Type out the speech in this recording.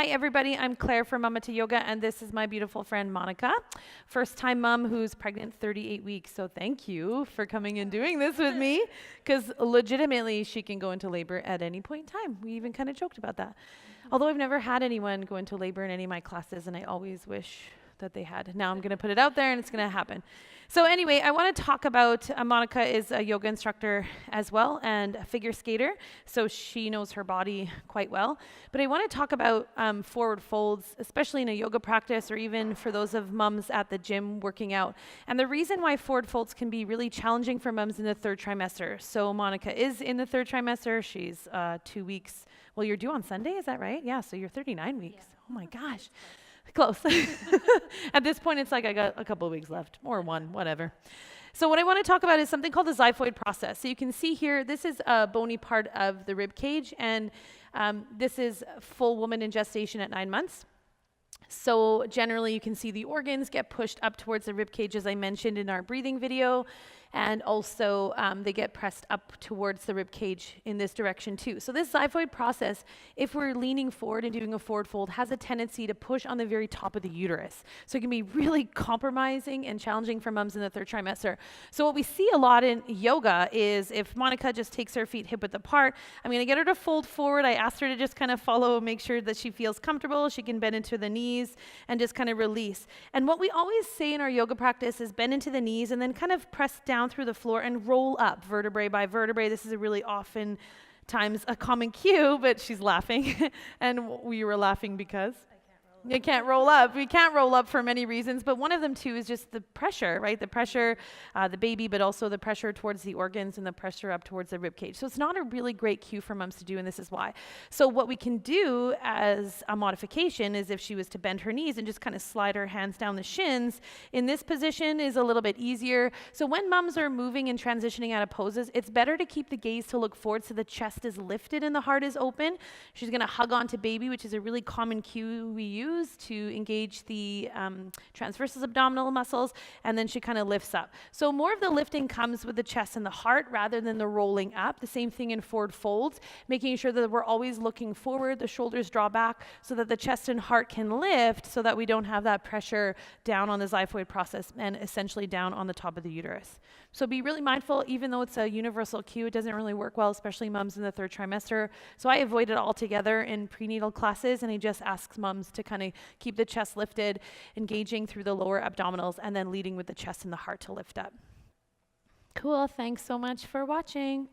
Hi everybody, I'm Claire from Mama to Yoga, and this is my beautiful friend Monica, first time mom who's pregnant 38 weeks. So thank you for coming and doing this with me, because legitimately she can go into labor at any point in time. We even kind of joked about that. Although I've never had anyone go into labor in any of my classes, and I always wish that they had. Now I'm going to put it out there and it's going to happen. So anyway, I want to talk about, Monica is a yoga instructor as well and a figure skater, so she knows her body quite well. But I want to talk about forward folds, especially in a yoga practice or even for those of mums at the gym working out. And the reason why forward folds can be really challenging for mums in the third trimester. So Monica is in the third trimester. She's 2 weeks. Well, you're due on Sunday, is that right? Yeah, so you're 39 weeks. Yeah. Oh my gosh. Close. At this point, it's like I got a couple of weeks left, or one, whatever. So what I want to talk about is something called the xiphoid process. So you can see here, this is a bony part of the rib cage, and this is full woman in gestation at 9 months. So generally, you can see the organs get pushed up towards the rib cage, as I mentioned in our breathing video. And also, they get pressed up towards the rib cage in this direction too. So this xiphoid process, if we're leaning forward and doing a forward fold, has a tendency to push on the very top of the uterus. So it can be really compromising and challenging for mums in the third trimester. So what we see a lot in yoga is if Monica just takes her feet hip width apart, I'm going to get her to fold forward. I asked her to just kind of follow, make sure that she feels comfortable. She can bend into the knees and just kind of release. And what we always say in our yoga practice is bend into the knees and then kind of press down through the floor and roll up vertebrae by vertebrae. This is a really often times a common cue, but she's laughing. And we were laughing because you can't roll up. We can't roll up for many reasons, but one of them too is just the pressure, right? The pressure, the baby, but also the pressure towards the organs and the pressure up towards the rib cage. So it's not a really great cue for mums to do, and this is why. So what we can do as a modification is if she was to bend her knees and just kind of slide her hands down the shins, in this position is a little bit easier. So when mums are moving and transitioning out of poses, it's better to keep the gaze to look forward so the chest is lifted and the heart is open. She's going to hug onto baby, which is a really common cue we use to engage the transversus abdominal muscles, and then she kind of lifts up. So more of the lifting comes with the chest and the heart rather than the rolling up. The same thing in forward folds, making sure that we're always looking forward, the shoulders draw back so that the chest and heart can lift so that we don't have that pressure down on the xiphoid process and essentially down on the top of the uterus. So be really mindful, even though it's a universal cue, it doesn't really work well, especially mums in the third trimester. So I avoid it altogether in prenatal classes, and I just ask mums to kind of keep the chest lifted, engaging through the lower abdominals, and then leading with the chest and the heart to lift up. Cool, thanks so much for watching.